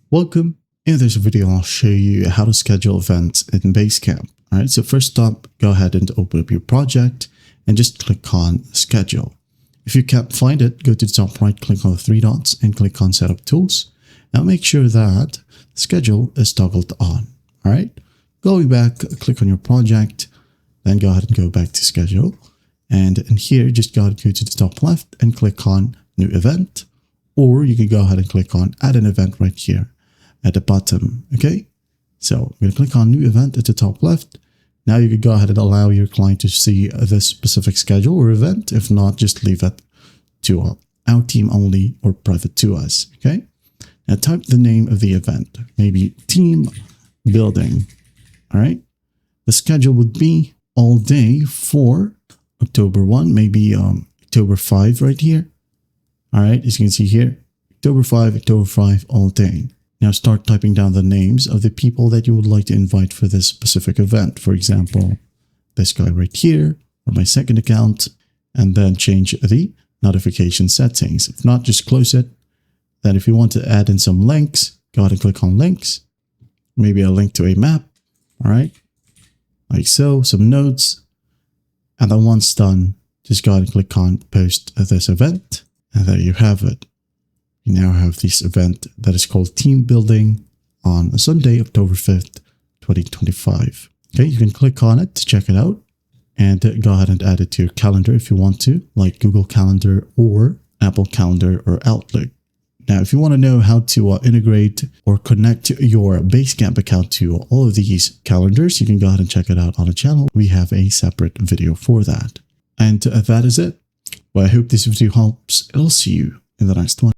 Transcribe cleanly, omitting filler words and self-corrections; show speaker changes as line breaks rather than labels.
Welcome. In this video, I'll show you how to schedule events in Basecamp. All right, so first up, go ahead and open up your project and just click on Schedule. If you can't find it, go to the top right, click on the three dots and click on Setup Tools. Now make sure that Schedule is toggled on. All right, going back, click on your project, then go ahead and go back to Schedule. And in here, just go to the top left and click on New Event, or you can go ahead and click on Add an Event right here at the bottom. Okay, so I'm going to click on New Event at the top left. Now you can go ahead and allow your client to see this specific schedule or event. If not, just leave it to our team only or private to us. Okay, now type the name of the event, maybe team building. All right, the schedule would be all day for October 1, maybe October 5 right here. All right, as you can see here, October 5, all day. Now start typing down the names of the people that you would like to invite for this specific event. For example, this guy right here, or my second account, and then change the notification settings. If not, just close it. Then if you want to add in some links, go ahead and click on links. Maybe a link to a map, all right? Like so, some notes. And then once done, just go ahead and click on post this event. And there you have it. You now have this event that is called Team Building on Sunday, October 5th, 2025. Okay, you can click on it to check it out and go ahead and add it to your calendar if you want to, like Google Calendar or Apple Calendar or Outlook. Now, if you want to know how to integrate or connect your Basecamp account to all of these calendars, you can go ahead and check it out on the channel. We have a separate video for that. And that is it. Well, I hope this video helps. I'll see you in the next one.